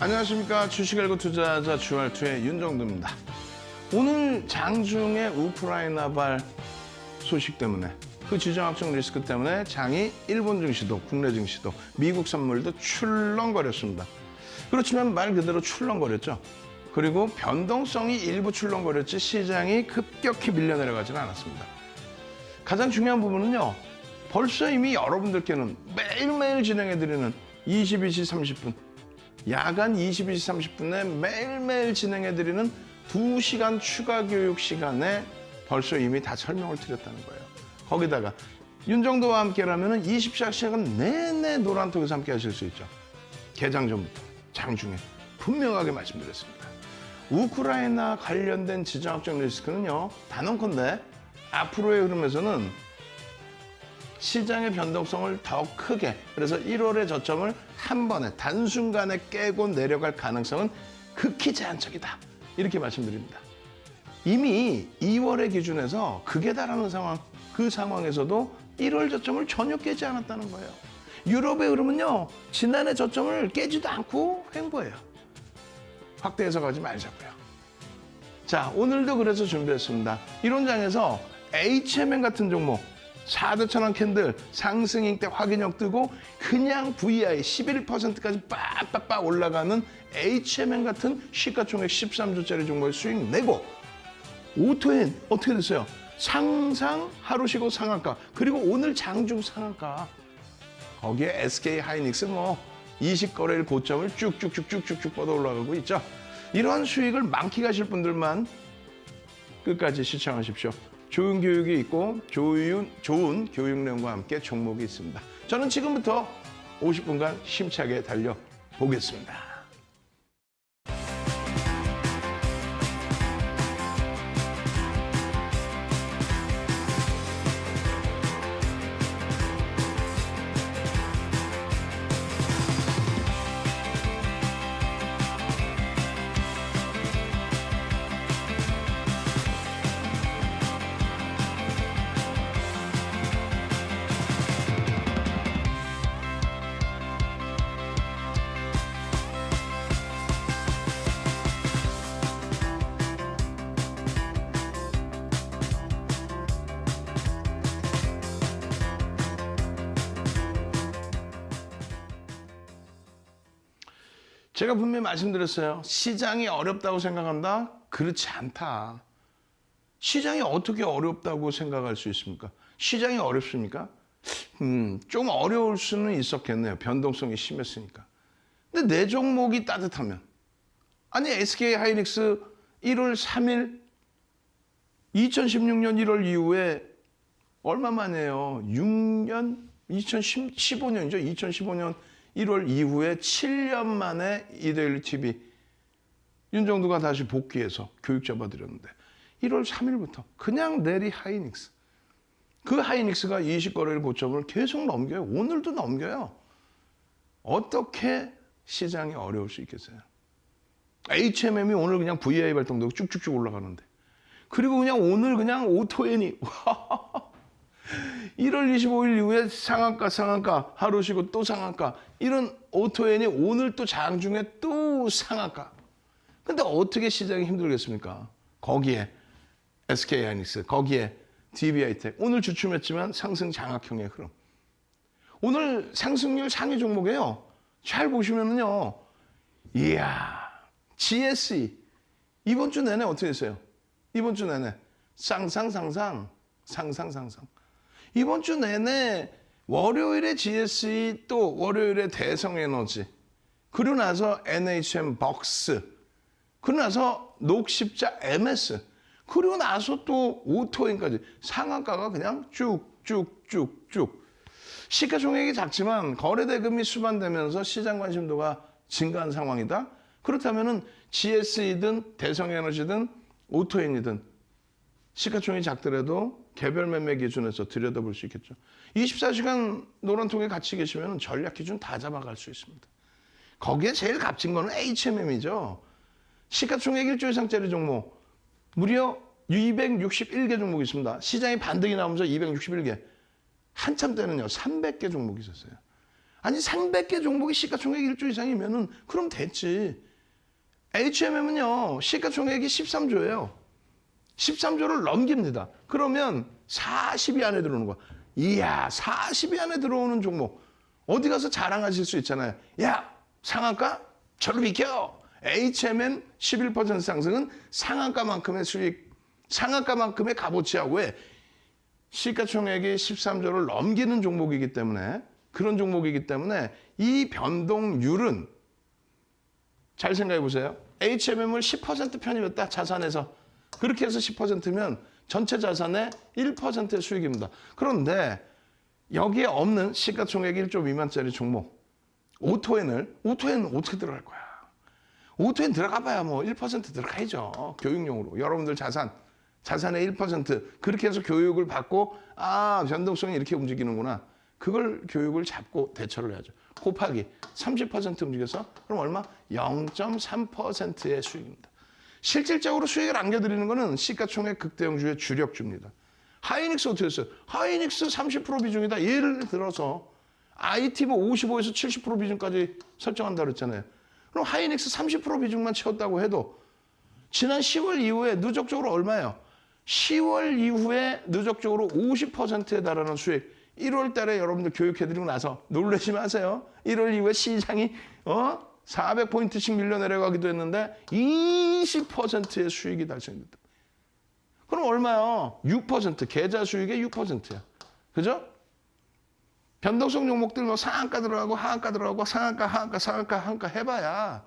안녕하십니까. 주식 알고 투자하자 주알투의 윤정두입니다. 오늘 장중에 우크라이나발 소식 때문에 그 지정학적 리스크 때문에 장이 일본 증시도 국내 증시도 미국 선물도 출렁거렸습니다. 그렇지만 말 그대로 출렁거렸죠. 그리고 변동성이 일부 출렁거렸지 시장이 급격히 밀려 내려가지는 않았습니다. 가장 중요한 부분은요. 벌써 이미 여러분들께는 매일매일 진행해드리는 22시 30분 야간 22시 30분에 매일매일 진행해드리는 2시간 추가 교육 시간에 벌써 이미 다 설명을 드렸다는 거예요. 거기다가 윤정도와 함께라면 24시간 내내 노란톡에서 함께 하실 수 있죠. 개장 전부터 장중에 분명하게 말씀드렸습니다. 우크라이나 관련된 지정학적 리스크는요. 단언컨대 앞으로의 흐름에서는 시장의 변동성을 더 크게, 그래서 1월의 저점을 한 번에 단순간에 깨고 내려갈 가능성은 극히 제한적이다. 이렇게 말씀드립니다. 이미 2월의 기준에서 극에 달하는 상황, 그 상황에서도 1월 저점을 전혀 깨지 않았다는 거예요. 유럽의 흐름은요, 지난해 저점을 깨지도 않고 횡보해요. 확대 해석하지 말자고요. 자, 오늘도 그래서 준비했습니다. 이론장에서 HMM 같은 종목, 4대 천원 캔들 상승인 때 확인력 뜨고 그냥 VI 11%까지 빡빡빡 올라가는 HMM 같은 시가총액 13조짜리 종목의 수익 내고 오토엔 어떻게 됐어요? 상상 하루 쉬고 상한가, 그리고 오늘 장중 상한가. 거기에 SK 하이닉스 20거래일 고점을 쭉쭉쭉쭉쭉 뻗어 올라가고 있죠. 이러한 수익을 만끽하실 분들만 끝까지 시청하십시오. 좋은 교육이 있고 좋은 교육 내용과 함께 종목이 있습니다. 저는 지금부터 50분간 힘차게 달려보겠습니다. 제가 분명히 말씀드렸어요. 시장이 어렵다고 생각한다? 그렇지 않다. 시장이 어떻게 어렵다고 생각할 수 있습니까? 시장이 어렵습니까? 좀 어려울 수는 있었겠네요. 변동성이 심했으니까. 근데 내 종목이 따뜻하면. 아니, SK 하이닉스 1월 3일 2016년 1월 이후에 얼마 만에요? 6년? 2015년이죠. 2015년 1월 이후에 7년 만에 이데일리 TV 윤정두가 다시 복귀해서 교육 잡아드렸는데 1월 3일부터 그냥 내리 하이닉스. 그 하이닉스가 20거래일 고점을 계속 넘겨요. 오늘도 넘겨요. 어떻게 시장이 어려울 수 있겠어요? HMM이 오늘 그냥 VI 발동되고 쭉쭉쭉 올라가는데, 그리고 그냥 오늘 그냥 오토엔이 1월 25일 이후에 상한가 하루 쉬고 또 상한가, 이런 오토엔이 오늘 또 장중에 또 상한가. 근데 어떻게 시장이 힘들겠습니까? 거기에 SK 하이닉스, 거기에 DB하이텍 오늘 주춤했지만 상승 장악형의 흐름. 오늘 상승률 상위 종목이에요. 잘 보시면은요, 이야, GSE 이번 주 내내 어떻게 했어요? 이번 주 내내 상상. 이번 주 내내 월요일에 GSE, 또 월요일에 대성에너지, 그리고 나서 NHM 벅스, 그리고 나서 녹십자 MS, 그리고 나서 또 오토인까지 상한가가 그냥 쭉쭉쭉쭉. 시가총액이 작지만 거래대금이 수반되면서 시장 관심도가 증가한 상황이다. 그렇다면은 GSE든 대성에너지든 오토인이든 시가총액이 작더라도 개별 매매 기준에서 들여다볼 수 있겠죠. 24시간 노란통에 같이 계시면 전략 기준 다 잡아갈 수 있습니다. 거기에 제일 값진 거는 HMM이죠. 시가총액 1조 이상짜리 종목 무려 261개 종목이 있습니다. 시장이 반등이 나오면서 261개. 한참 때는요 300개 종목이 있었어요. 아니 300개 종목이 시가총액 1조 이상이면은 그럼 됐지. HMM은요 시가총액이 13조예요. 13조를 넘깁니다. 그러면 40위 안에 들어오는 거야. 이야 40위 안에 들어오는 종목 어디 가서 자랑하실 수 있잖아요. 야 상한가? 저로 비켜. HMM 11% 상승은 상한가만큼의 수익, 상한가만큼의 값어치하고 왜 시가총액이 13조를 넘기는 종목이기 때문에 그런 종목이기 때문에 이 변동률은 잘 생각해 보세요. HMM을 10% 편입했다 자산에서 그렇게 해서 10%면 전체 자산의 1%의 수익입니다. 그런데 여기에 없는 시가총액 1조 미만짜리 종목 오토엔은 어떻게 들어갈 거야? 오토엔 들어가 봐야 뭐 1% 들어가야죠. 교육용으로 여러분들 자산의 1% 그렇게 해서 교육을 받고 변동성이 이렇게 움직이는구나. 그걸 교육을 잡고 대처를 해야죠. 곱하기 30% 움직여서 그럼 얼마? 0.3%의 수익입니다. 실질적으로 수익을 안겨드리는 거는 시가총액 극대형주의 주력주입니다. 하이닉스 어떻게 했어요? 하이닉스 30% 비중이다. 예를 들어서 IT 뭐 55에서 70% 비중까지 설정한다 그랬잖아요. 그럼 하이닉스 30% 비중만 채웠다고 해도 지난 10월 이후에 누적적으로 얼마예요? 10월 이후에 누적적으로 50%에 달하는 수익. 1월 달에 여러분들 교육해드리고 나서 놀라지 마세요. 1월 이후에 시장이 400포인트씩 밀려 내려가기도 했는데 20%의 수익이 달성됐다. 그럼 얼마요? 6%. 계좌 수익의 6%야. 그죠? 변동성 종목들 뭐 상한가 들어가고 하한가 들어가고 상한가 해봐야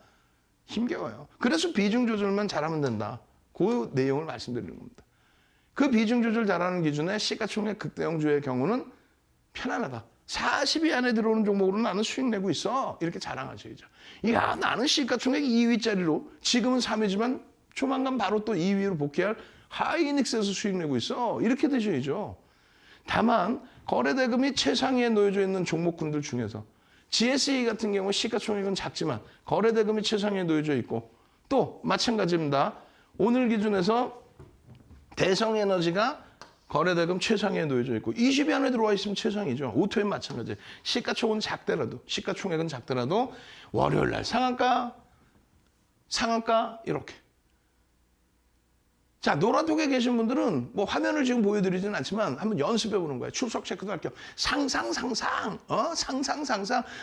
힘겨워요. 그래서 비중 조절만 잘하면 된다. 그 내용을 말씀드리는 겁니다. 그 비중 조절 잘하는 기준에 시가총액 극대형주의 경우는 편안하다. 40위 안에 들어오는 종목으로 나는 수익 내고 있어. 이렇게 자랑하셔야죠. 이야 나는 시가총액 2위짜리로 지금은 3위지만 조만간 바로 또 2위로 복귀할 하이닉스에서 수익 내고 있어. 이렇게 되셔야죠. 다만 거래대금이 최상위에 놓여져 있는 종목군들 중에서 GSE 같은 경우 시가총액은 작지만 거래대금이 최상위에 놓여져 있고 또 마찬가지입니다. 오늘 기준에서 대성에너지가 거래대금 최상위에 놓여져 있고 20위 안에 들어와 있으면 최상이죠. 오토엔 마찬가지. 시가총액은 작더라도 월요일 날 상한가 이렇게. 자, 노란톡에 계신 분들은 뭐 화면을 지금 보여드리지는 않지만 한번 연습해 보는 거예요. 출석 체크도 할 겸. 상상.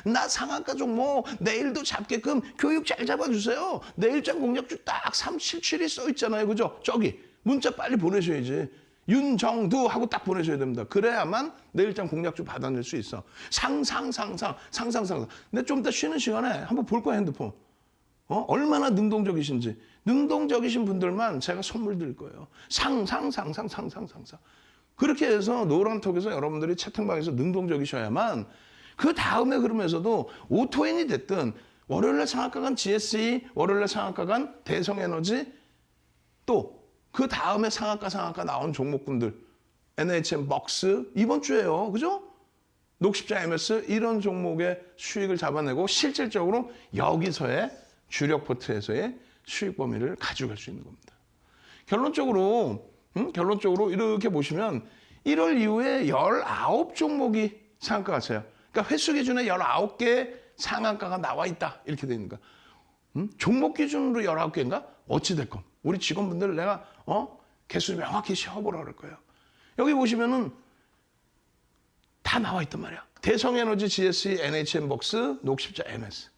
나 상한가 종목 내일도 잡게끔 교육 잘 잡아주세요. 내일장 공략주 딱 377이 써 있잖아요. 그죠? 저기 문자 빨리 보내셔야지. 윤정두 하고 딱 보내셔야 됩니다. 그래야만 내일장 공략주 받아낼 수 있어. 상상. 근데 좀 이따 쉬는 시간에 한번 볼 거야, 핸드폰. 얼마나 능동적이신지. 능동적이신 분들만 제가 선물 드릴 거예요. 상상. 그렇게 해서 노란톡에서 여러분들이 채팅방에서 능동적이셔야만 그 다음에 그러면서도 오토엔이 됐든 월요일날 상한가 간 GSE, 월요일날 상한가 간 대성에너지 또 그 다음에 상한가 나온 종목군들 NHN, 먹스 이번 주에요. 그죠? 녹십자 MS 이런 종목의 수익을 잡아내고 실질적으로 여기서의 주력 포트에서의 수익 범위를 가져갈 수 있는 겁니다. 결론적으로 이렇게 보시면 1월 이후에 19종목이 상한가 갔어요. 그러니까 횟수 기준에 19개 상한가가 나와 있다. 이렇게 되어 있는 거야. 종목 기준으로 19개인가? 어찌됐건. 우리 직원분들 내가 개수 명확히 세어보라 그럴 거예요. 여기 보시면은 다 나와 있단 말이야. 대성에너지, GSE, NHN, 먹스, 녹십자, MS.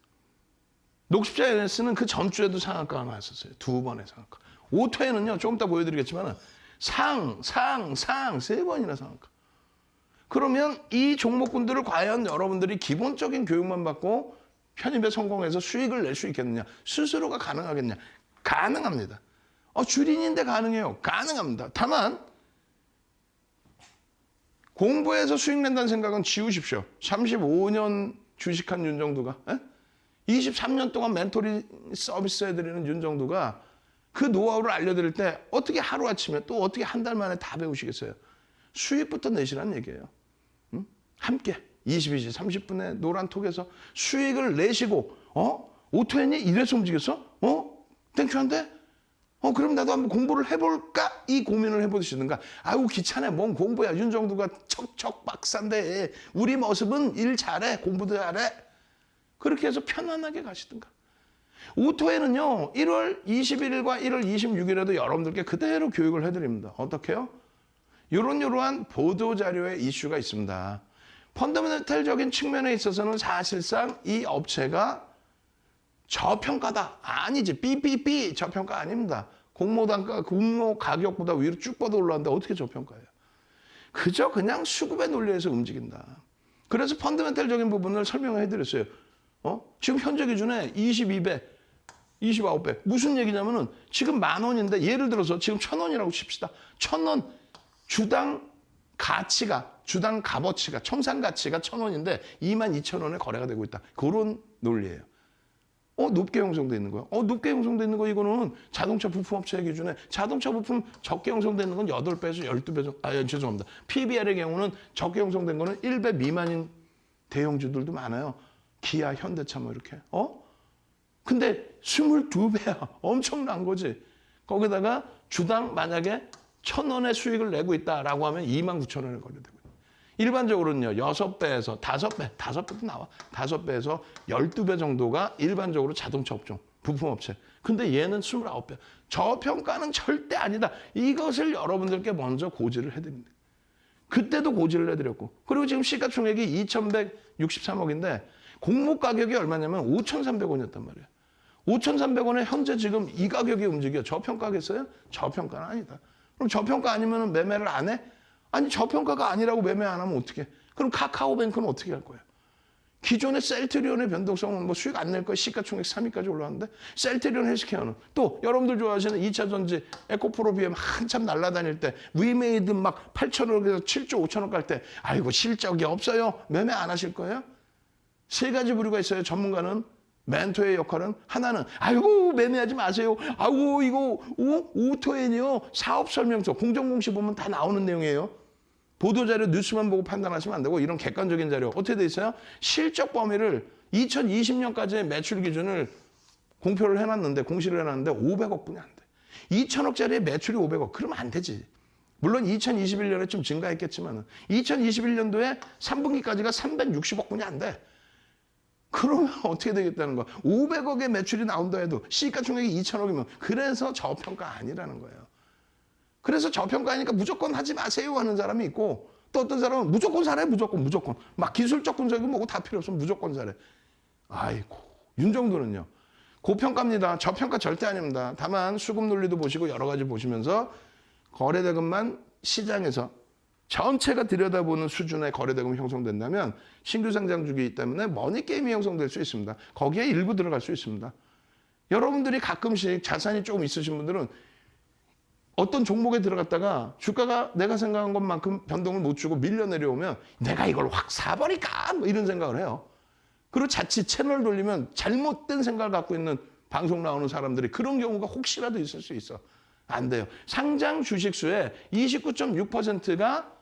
녹십자 NS는 그 전주에도 상한가가 나왔었어요. 2번의 상한가. 오토에는요, 조금 이따 보여드리겠지만 상, 3번이나 상한가. 그러면 이 종목군들을 과연 여러분들이 기본적인 교육만 받고 편입에 성공해서 수익을 낼 수 있겠느냐? 스스로가 가능하겠냐? 가능합니다. 주린인데 가능해요. 가능합니다. 다만 공부해서 수익 낸다는 생각은 지우십시오. 35년 주식한 윤정두가 23년 동안 멘토링 서비스 해드리는 윤정두가 그 노하우를 알려드릴 때 어떻게 하루아침에 또 어떻게 한 달 만에 다 배우시겠어요? 수익부터 내시라는 얘기예요. 함께 22시 30분에 노란톡에서 수익을 내시고 오토엔이 이래서 움직였어? 땡큐한데? 그럼 나도 한번 공부를 해볼까? 이 고민을 해보시든가. 아유, 귀찮아. 뭔 공부야. 윤정두가 척척 박사인데 우리 모습은 일 잘해. 공부도 잘해. 그렇게 해서 편안하게 가시든가. 오토에는요, 1월 21일과 1월 26일에도 여러분들께 그대로 교육을 해드립니다. 어떻게요? 이러한 보도자료의 이슈가 있습니다. 펀더멘털적인 측면에 있어서는 사실상 이 업체가 저평가다. 아니지. 삐삐삐 저평가 아닙니다. 공모단가, 공모 가격보다 위로 쭉 뻗어 올라왔는데 어떻게 저평가예요? 그저 그냥 수급의 논리에서 움직인다. 그래서 펀더멘털적인 부분을 설명해 드렸어요. 지금 현재 기준에 22배, 29배. 무슨 얘기냐면은 지금 10,000원인데 예를 들어서 지금 1,000원이라고 칩시다. 1,000원 주당 가치가, 주당 값어치가, 청산 가치가 1,000원인데 22,000원에 거래가 되고 있다. 그런 논리예요. 높게 형성돼 있는 거야. 높게 형성돼 있는 거 이거는 자동차 부품업체 기준에 자동차 부품 적게 형성돼 있는 건 8배에서 12배 정도. 죄송합니다. PBR의 경우는 적게 형성된 거는 1배 미만인 대형주들도 많아요. 기아, 현대차 뭐 이렇게. 근데 22배야. 엄청난 거지. 거기다가 주당 만약에 1,000원의 수익을 내고 있다라고 하면 29,000원에 거래되고 있다. 일반적으로는요, 6배에서 5배, 5배도 나와. 5배에서 12배 정도가 일반적으로 자동차 업종, 부품업체. 근데 얘는 29배. 저평가는 절대 아니다. 이것을 여러분들께 먼저 고지를 해드립니다. 그때도 고지를 해드렸고. 그리고 지금 시가총액이 2,163억인데 공모 가격이 얼마냐면 5,300원이었단 말이에요. 5,300원에 현재 지금 이 가격이 움직여. 저평가겠어요? 저평가는 아니다. 그럼 저평가 아니면 매매를 안 해? 아니, 저평가가 아니라고 매매 안 하면 어떻게 해? 그럼 카카오뱅크는 어떻게 할 거예요? 기존의 셀트리온의 변동성은 뭐 수익 안 낼 거예요. 시가총액 3위까지 올라왔는데 셀트리온 헬스케어는 또 여러분들 좋아하시는 2차전지 에코프로 BM 한참 날아다닐 때 위메이드 막 8,000원에서 7조 5천원 갈 때 아이고 실적이 없어요. 매매 안 하실 거예요? 세 가지 부류가 있어요. 전문가는 멘토의 역할은 하나는 아이고 매매하지 마세요. 아이고 이거 오토엔이요. 사업설명서 공정공시 보면 다 나오는 내용이에요. 보도자료 뉴스만 보고 판단하시면 안 되고 이런 객관적인 자료 어떻게 돼 있어요? 실적 범위를 2020년까지의 매출 기준을 공표를 해놨는데 공시를 해놨는데 500억 분이 안 돼. 2천억짜리의 매출이 500억. 그러면 안 되지. 물론 2021년에 좀 증가했겠지만 2021년도에 3분기까지가 360억 분이 안 돼. 그러면 어떻게 되겠다는 거야. 500억의 매출이 나온다 해도 시가총액이 2천억이면 그래서 저평가 아니라는 거예요. 그래서 저평가니까 무조건 하지 마세요 하는 사람이 있고 또 어떤 사람은 무조건 사래 무조건. 막 기술적 분석이 뭐고 다 필요 없으면 무조건 사래. 아이고 윤정도는요. 고평가입니다. 저평가 절대 아닙니다. 다만 수급 논리도 보시고 여러 가지 보시면서 거래대금만 시장에서 전체가 들여다보는 수준의 거래대금이 형성된다면 신규 상장 주기 때문에 머니게임이 형성될 수 있습니다. 거기에 일부 들어갈 수 있습니다. 여러분들이 가끔씩 자산이 조금 있으신 분들은 어떤 종목에 들어갔다가 주가가 내가 생각한 것만큼 변동을 못 주고 밀려 내려오면 내가 이걸 확 사버릴까? 뭐 이런 생각을 해요. 그리고 자칫 채널 돌리면 잘못된 생각을 갖고 있는 방송 나오는 사람들이 그런 경우가 혹시라도 있을 수 있어. 안 돼요. 상장 주식수의 29.6%가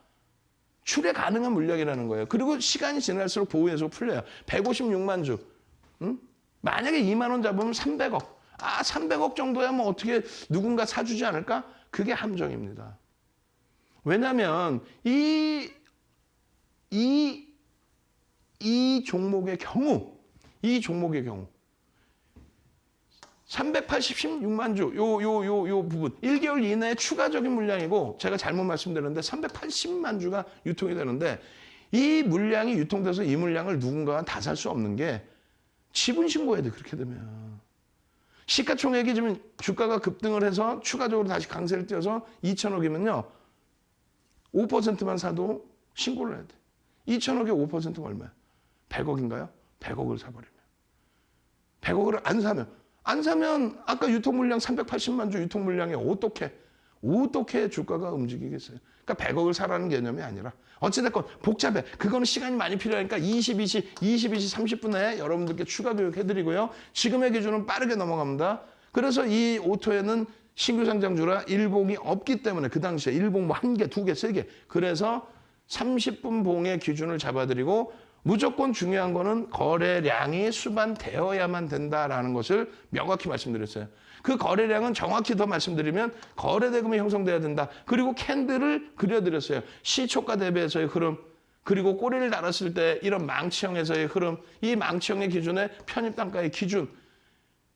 출회 가능한 물량이라는 거예요. 그리고 시간이 지날수록 보호해서 풀려요. 156만 주. 만약에 2만 원 잡으면 300억. 300억 정도야 뭐 어떻게 누군가 사주지 않을까? 그게 함정입니다. 왜냐하면 이 종목의 경우 386만 주, 요 부분. 1개월 이내에 추가적인 물량이고, 제가 잘못 말씀드렸는데, 380만 주가 유통이 되는데, 이 물량이 유통돼서 이 물량을 누군가가 다 살 수 없는 게, 지분 신고해야 돼, 그렇게 되면. 시가총액이 지금 주가가 급등을 해서 추가적으로 다시 강세를 띄어서 2천억이면요, 5%만 사도 신고를 해야 돼. 2천억에 5%가 얼마야? 100억인가요? 100억을 사버리면. 100억을 안 사면 아까 유통 물량 380만 주 유통 물량에 어떻게 주가가 움직이겠어요? 그러니까 100억을 사라는 개념이 아니라 어찌됐건 복잡해. 그거는 시간이 많이 필요하니까 22시 30분에 여러분들께 추가 교육해드리고요. 지금의 기준은 빠르게 넘어갑니다. 그래서 이 오토에는 신규 상장주라 일봉이 없기 때문에 그 당시에 일봉 뭐 1개, 2개, 3개. 그래서 30분 봉의 기준을 잡아드리고 무조건 중요한 거는 거래량이 수반되어야만 된다라는 것을 명확히 말씀드렸어요. 그 거래량은 정확히 더 말씀드리면 거래대금이 형성돼야 된다. 그리고 캔들을 그려드렸어요. 시초가 대비해서의 흐름, 그리고 꼬리를 달았을 때 이런 망치형에서의 흐름, 이 망치형의 기준에 편입단가의 기준,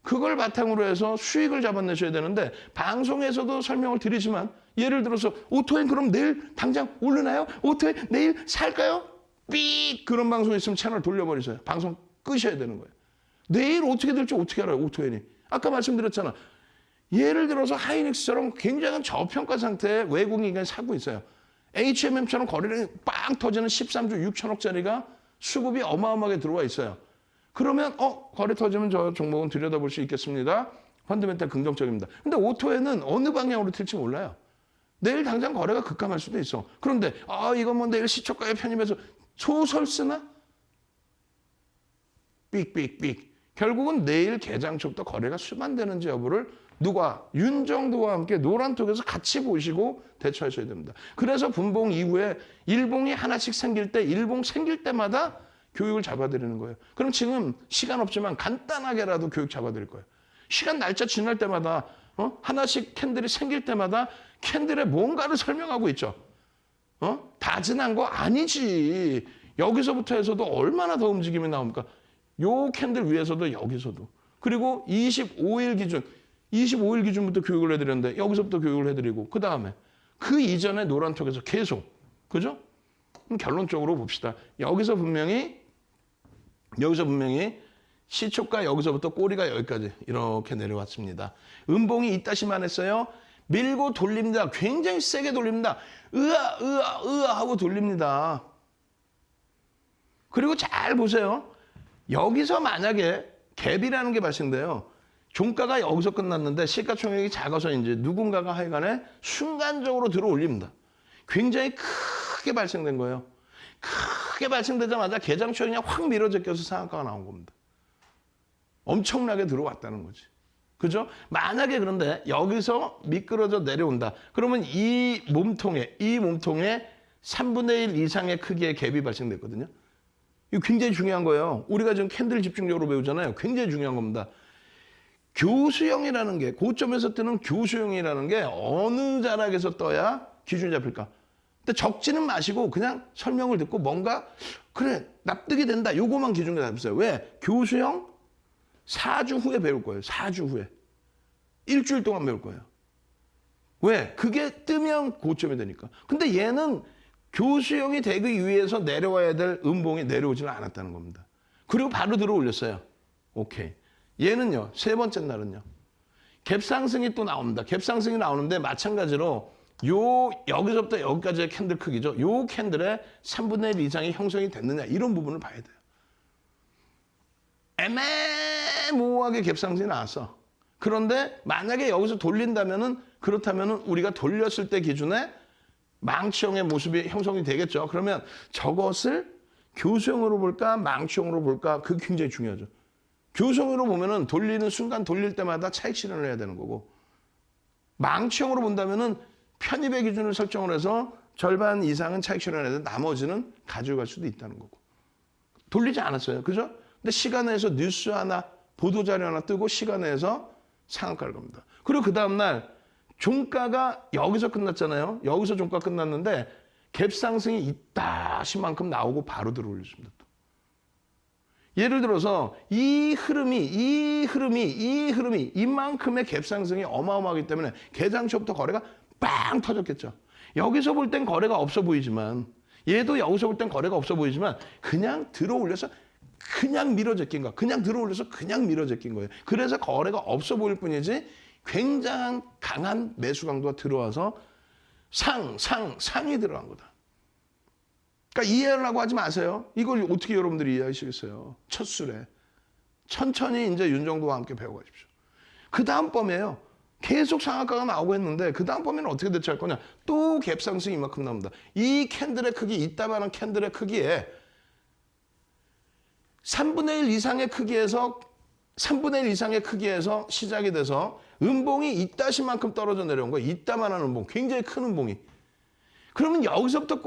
그걸 바탕으로 해서 수익을 잡아내셔야 되는데 방송에서도 설명을 드리지만 예를 들어서 오토엔 그럼 내일 당장 오르나요? 오토엔 내일 살까요? 삑! 그런 방송 있으면 채널 돌려버리세요. 방송 끄셔야 되는 거예요. 내일 어떻게 될지 어떻게 알아요? 오토엔이. 아까 말씀드렸잖아. 예를 들어서 하이닉스처럼 굉장한 저평가 상태에 외국인이 사고 있어요. HMM처럼 거래량이 빵 터지는 13조 6천억짜리가 수급이 어마어마하게 들어와 있어요. 그러면 거래 터지면 저 종목은 들여다볼 수 있겠습니다. 펀드멘탈 긍정적입니다. 근데 오토에는 어느 방향으로 튈지 몰라요. 내일 당장 거래가 급감할 수도 있어. 그런데 이건 뭐 내일 시초가에 편입해서 소설 쓰나? 삑삑삑. 결국은 내일 개장 초부터 거래가 수반되는지 여부를 누가? 윤정도와 함께 노란톡에서 같이 보시고 대처하셔야 됩니다. 그래서 분봉 이후에 일봉이 하나씩 생길 때 일봉 생길 때마다 교육을 잡아드리는 거예요. 그럼 지금 시간 없지만 간단하게라도 교육 잡아드릴 거예요. 시간 날짜 지날 때마다 하나씩 캔들이 생길 때마다 캔들의 뭔가를 설명하고 있죠. 다 지난 거 아니지. 여기서부터 해서도 얼마나 더 움직임이 나옵니까? 요 캔들 위에서도 여기서도. 그리고 25일 기준부터 교육을 해드렸는데 여기서부터 교육을 해드리고 그 다음에 그 이전에 노란톡에서 계속. 그죠? 그럼 결론적으로 봅시다. 여기서 분명히 시초가 여기서부터 꼬리가 여기까지 이렇게 내려왔습니다. 음봉이 이따시만 했어요. 밀고 돌립니다. 굉장히 세게 돌립니다. 으아 하고 돌립니다. 그리고 잘 보세요. 여기서 만약에 갭이라는 게 발생돼요. 종가가 여기서 끝났는데 시가총액이 작아서 이제 누군가가 하여간에 순간적으로 들어올립니다. 굉장히 크게 발생된 거예요. 크게 발생되자마자 개장초에 그냥 확 밀어제껴서 상한가가 나온 겁니다. 엄청나게 들어왔다는 거지. 그죠? 만약에 그런데 여기서 미끄러져 내려온다. 그러면 이 몸통에 3분의 1 이상의 크기의 갭이 발생됐거든요. 이거 굉장히 중요한 거예요. 우리가 지금 캔들 집중적으로 배우잖아요. 굉장히 중요한 겁니다. 교수형이라는 게, 고점에서 뜨는 교수형이라는 게 어느 자락에서 떠야 기준이 잡힐까? 근데 적지는 마시고 그냥 설명을 듣고 뭔가 그래 납득이 된다. 요거만 기준으로 잡으세요. 왜? 교수형 4주 후에 배울 거예요. 4주 후에. 일주일 동안 배울 거예요. 왜? 그게 뜨면 고점이 되니까. 근데 얘는 교수형이 되기 위해서 내려와야 될 음봉이 내려오지는 않았다는 겁니다. 그리고 바로 들어 올렸어요. 오케이. 얘는요. 세 번째 날은요. 갭상승이 또 나옵니다. 갭상승이 나오는데 마찬가지로 여기서부터 여기까지의 캔들 크기죠. 요 캔들의 3분의 1 이상이 형성이 됐느냐 이런 부분을 봐야 돼요. 애매모호하게 갭상승이 나왔어. 그런데 만약에 여기서 그렇다면은 우리가 돌렸을 때 기준에 망치형의 모습이 형성이 되겠죠. 그러면 저것을 교수형으로 볼까 망치형으로 볼까 그게 굉장히 중요하죠. 교수형으로 보면은 돌리는 순간 돌릴 때마다 차익 실현을 해야 되는 거고 망치형으로 본다면은 편입의 기준을 설정을 해서 절반 이상은 차익 실현을 해야 돼. 나머지는 가져갈 수도 있다는 거고. 돌리지 않았어요. 그죠? 근데 시간에서 뉴스 하나, 보도자료 하나 뜨고 시간에서 상한가를 겁니다. 그리고 그 다음날 종가가 여기서 끝났잖아요. 여기서 종가 끝났는데 갭상승이 이따시만큼 나오고 바로 들어올렸습니다. 또. 예를 들어서 이 흐름이 이만큼의 갭상승이 어마어마하기 때문에 개장 초부터 거래가 빵 터졌겠죠. 여기서 볼 땐 거래가 없어 보이지만 얘도 여기서 볼 땐 거래가 없어 보이지만 그냥 들어올려서 그냥 밀어제낀 거야. 그냥 들어올려서 그냥 밀어제낀 거예요. 그래서 거래가 없어 보일 뿐이지 굉장한 강한 매수 강도가 들어와서 상이 들어간 거다. 그러니까 이해하려고 하지 마세요. 이걸 어떻게 여러분들이 이해하시겠어요? 첫 술에. 천천히 이제 윤정도와 함께 배워가십시오. 그 다음번에요. 계속 상한가가 나오고 했는데 그 다음번에는 어떻게 대처할 거냐. 또 갭상승이 이만큼 나옵니다. 이 캔들의 크기, 이따만한 캔들의 크기에 3분의 1 이상의 크기에서 시작이 돼서 음봉이 이따시만큼 떨어져 내려온 거예요. 이따만한 음봉, 굉장히 큰 음봉이. 그러면 여기서부터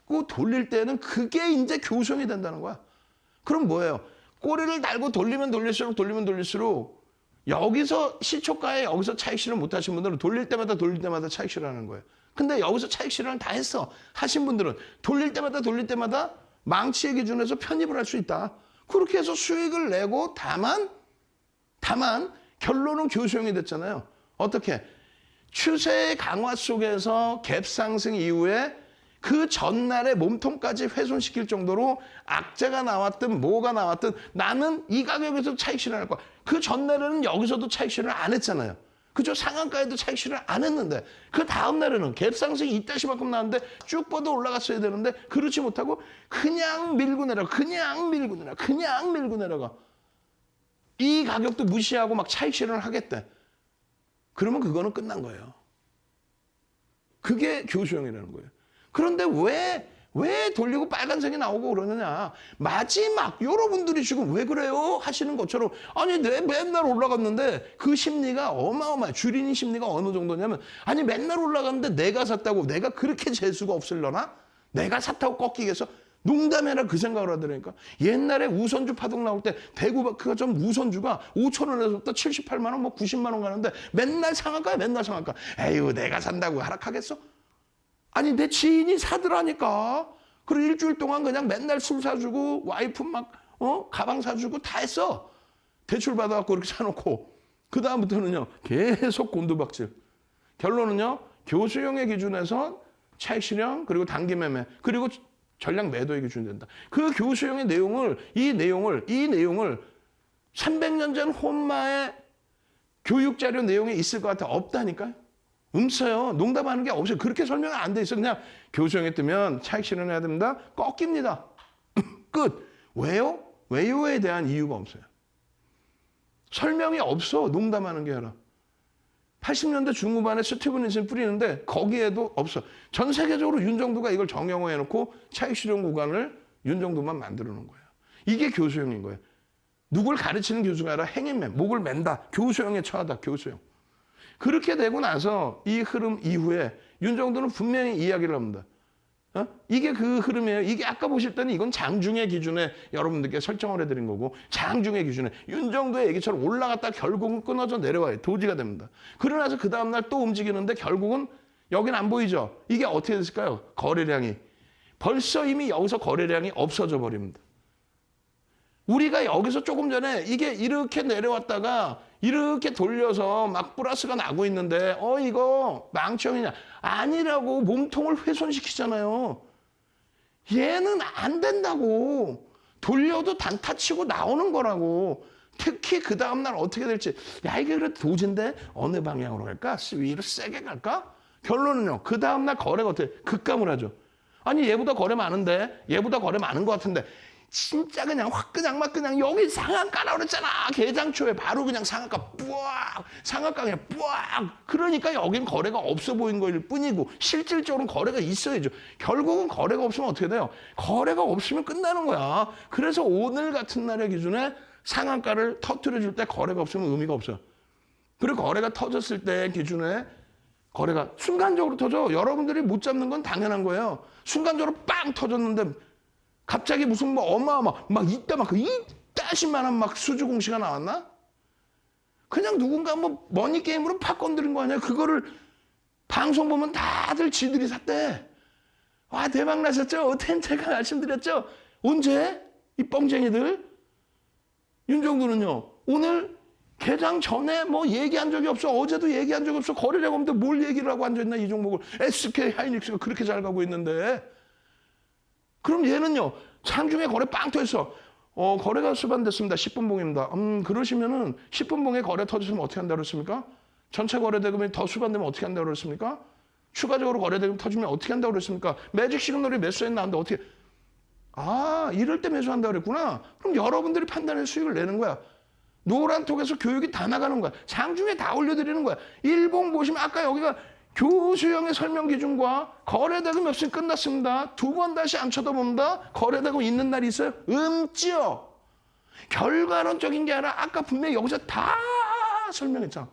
달고 돌릴 때는 그게 이제 교수형이 된다는 거야. 그럼 뭐예요? 꼬리를 달고 돌리면 돌릴수록 여기서 시초가에 여기서 차익 실현 못 하신 분들은 돌릴 때마다 차익 실현하는 거예요. 근데 여기서 차익 실현을 다 했어. 하신 분들은 돌릴 때마다 망치의 기준에서 편입을 할 수 있다. 그렇게 해서 수익을 내고 다만 결론은 교수형이 됐잖아요. 어떻게? 추세의 강화 속에서 갭 상승 이후에 그 전날의 몸통까지 훼손시킬 정도로 악재가 나왔든 뭐가 나왔든 나는 이 가격에서 차익 실현할 거야. 그 전날에는 여기서도 차익 실현을 안 했잖아요. 그죠? 상한가에도 차익 실현을 안 했는데 그 다음 날에는 갭 상승이 이따시만큼 나왔는데 쭉 뻗어 올라갔어야 되는데 그렇지 못하고 그냥 밀고 내려가. 이 가격도 무시하고 막 차익 실현을 하겠대. 그러면 그거는 끝난 거예요. 그게 교수형이라는 거예요. 그런데 왜 돌리고 빨간색이 나오고 그러느냐. 마지막 여러분들이 지금 왜 그래요? 하시는 것처럼 아니 내 맨날 올라갔는데 그 심리가 어마어마해. 주린이 심리가 어느 정도냐면 아니 맨날 올라갔는데 내가 샀다고 내가 그렇게 재수가 없을려나? 내가 샀다고 꺾이겠어? 농담해라 그 생각을 하더라니까. 옛날에 우선주 파동 나올 때 대구마크가 좀 우선주가 5,000원에서부터 78만 원, 뭐 90만 원 가는데 맨날 상한가. 에휴 내가 산다고 하락하겠어? 아니 내 지인이 사더라니까. 그리고 일주일 동안 그냥 맨날 술 사주고 와이프 막 가방 사주고 다 했어. 대출 받아갖고 이렇게 사놓고 그 다음부터는요 계속 곤두박질. 결론은요 교수형의 기준에서 차익 실현 그리고 단기 매매 그리고 전략 매도의 기준이 된다. 그 교수형의 이 내용을 300년 전 혼마의 교육자료 내용에 있을 것 같아. 없다니까요. 없어요. 농담하는 게 없어요. 그렇게 설명이 안 돼 있어. 그냥 교수형에 뜨면 차익 실현해야 됩니다. 꺾입니다. 끝. 왜요? 왜요에 대한 이유가 없어요. 설명이 없어. 농담하는 게 아니라. 80년대 중후반에 스티븐 뿌리는데 거기에도 없어. 전 세계적으로 윤정두가 이걸 정형화해놓고 차익 실현 구간을 윤정두만 만들어 놓은 거예요. 이게 교수형인 거예요. 누굴 가르치는 교수가 아니라 행인맨, 목을 맨다. 교수형에 처하다. 교수형. 그렇게 되고 나서 이 흐름 이후에 윤정두는 분명히 이야기를 합니다. 이게 그 흐름이에요. 이게 아까 보실 때는 이건 장중의 기준에 여러분들께 설정을 해드린 거고 장중의 기준에 윤정두의 얘기처럼 올라갔다 결국은 끊어져 내려와요. 도지가 됩니다. 그러나서 그 다음날 또 움직이는데 결국은 여긴 안 보이죠. 이게 어떻게 됐을까요? 거래량이. 벌써 이미 여기서 거래량이 없어져 버립니다. 우리가 여기서 조금 전에 이게 이렇게 내려왔다가 이렇게 돌려서 막 플러스가 나고 있는데 이거 망치형이냐. 아니라고 몸통을 훼손시키잖아요. 얘는 안 된다고. 돌려도 단타 치고 나오는 거라고. 특히 그 다음날 어떻게 될지. 야 이게 그래도 도지인데 어느 방향으로 갈까? 위로 세게 갈까? 결론은요. 그 다음날 거래가 어떻게 급감을 하죠. 아니 얘보다 거래 많은데 얘보다 거래 많은 것 같은데 진짜 그냥 확 그냥 여기 상한가라고 그랬잖아. 개장초에 바로 그냥 상한가 뿌악 상한가 그냥 뿌악. 그러니까 여긴 거래가 없어 보인 거일 뿐이고 실질적으로는 거래가 있어야죠. 결국은 거래가 없으면 어떻게 돼요? 거래가 없으면 끝나는 거야. 그래서 오늘 같은 날의 기준에 상한가를 터뜨려 줄 때 거래가 없으면 의미가 없어요. 그리고 거래가 터졌을 때 기준에 거래가 순간적으로 터져. 여러분들이 못 잡는 건 당연한 거예요. 순간적으로 빵 터졌는데 갑자기 무슨 뭐 막 이따시만한 막 수주 공시가 나왔나? 그냥 누군가 뭐 머니 게임으로 팍 건드린 거 아니야? 그거를 방송 보면 다들 지들이 샀대. 와 대박 나셨죠? 제가 말씀드렸죠? 언제? 이 뻥쟁이들. 윤정두는요. 오늘 개장 전에 뭐 얘기한 적이 없어. 어제도 얘기한 적이 없어. 거래량 없는데 뭘 얘기를 하고 앉아있나 이 종목을. SK 하이닉스가 그렇게 잘 가고 있는데. 그럼 얘는요. 장중에 거래 빵 터졌어. 거래가 수반됐습니다. 10분봉입니다. 그러시면은 10분봉에 거래 터졌으면 어떻게 한다고 그랬습니까? 전체 거래 대금이 더 수반되면 어떻게 한다고 그랬습니까? 추가적으로 거래 대금 터지면 어떻게 한다고 그랬습니까? 매직 시그널이 매수에 나왔는데 어떻게. 이럴 때 매수한다고 그랬구나. 그럼 여러분들이 판단해서 수익을 내는 거야. 노란톡에서 교육이 다 나가는 거야. 장중에 다 올려드리는 거야. 일봉 보시면 아까 여기가 교수형의 설명 기준과 거래대금이 없으면 끝났습니다. 두 번 다시 안 쳐다봅니다. 거래대금 있는 날이 있어요? 없지요. 결과론적인 게 아니라 아까 분명히 여기서 다 설명했잖아.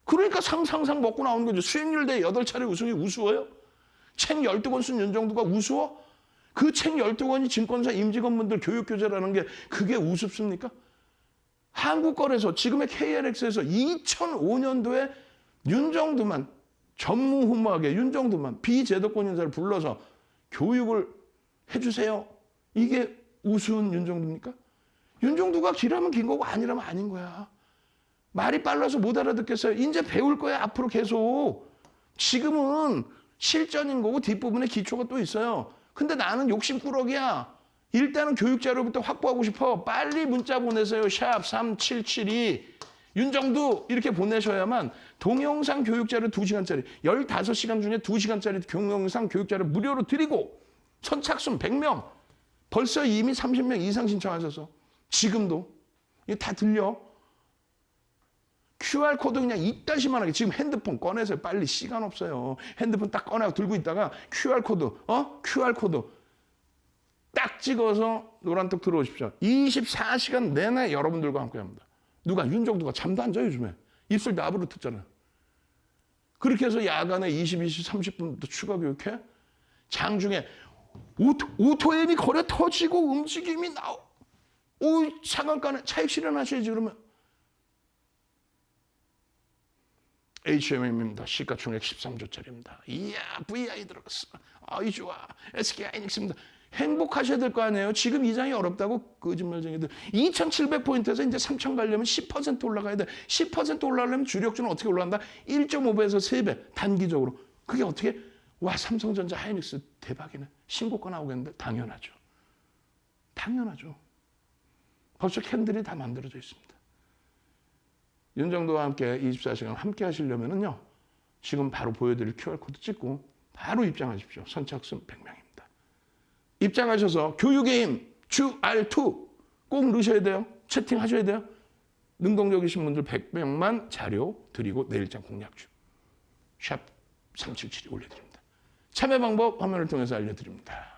그러니까 상상 먹고 나오는 거죠. 수익률 대 8차례 우승이 우스워요? 책 12권 쓴 윤정두가 우스워? 그 책 12권이 증권사 임직원분들 교육교재라는 게 그게 우습습니까? 한국거래소, 지금의 KLX에서 2005년도에 윤정두만 전무후무하게 윤정두만 비제도권 인사를 불러서 교육을 해주세요. 이게 우스운 윤정두입니까? 윤정두가 길하면 긴 거고 아니라면 아닌 거야. 말이 빨라서 못 알아듣겠어요. 이제 배울 거야 앞으로 계속. 지금은 실전인 거고 뒷부분에 기초가 또 있어요. 근데 나는 욕심꾸러기야. 일단은 교육자료부터 확보하고 싶어. 빨리 문자 보내세요. 샵 3772. 윤정두 이렇게 보내셔야만 동영상 교육자료 2시간짜리 15시간 중에 2시간짜리 동영상 교육자료 무료로 드리고 선착순 100명. 벌써 이미 30명 이상 신청하셔서 지금도 이거 다 들려. QR코드 그냥 이따시만하게 지금 핸드폰 꺼내세요. 빨리 시간 없어요. 핸드폰 딱 꺼내고 들고 있다가 QR코드 딱 찍어서 노란톡 들어오십시오. 24시간 내내 여러분들과 함께합니다. 누가? 윤정두가 잠도 안 자요 요즘에. 입술 나부로 뜯잖아요. 그렇게 해서 야간에 22시 30분부터 추가 교육해. 장중에 오토앱이 거래 터지고 움직임이 나오. 상한가는 차익 실현하셔야지 그러면. HMM입니다. 시가총액 13조짜리입니다. 이야, VI 들어갔어. 아이 좋아. SK하이닉스입니다. 행복하셔야 될 거 아니에요. 지금 이장이 어렵다고 거짓말쟁이들. 2,700포인트에서 이제 3,000 가려면 10% 올라가야 돼. 10% 올라가려면 주력주는 어떻게 올라간다? 1.5배에서 3배 단기적으로. 그게 어떻게? 와, 삼성전자 하이닉스 대박이네. 신고가 나오겠는데? 당연하죠. 당연하죠. 벌써 캔들이 다 만들어져 있습니다. 윤정두와 함께 24시간 함께 하시려면요. 지금 바로 보여드릴 QR코드 찍고 바로 입장하십시오. 선착순 100명입니다. 입장하셔서 교육의 힘, QR2 꼭 넣으셔야 돼요. 채팅하셔야 돼요. 능동적이신 분들 100명만 자료 드리고 내일장 공략주. 샵 377이 올려드립니다. 참여 방법 화면을 통해서 알려드립니다.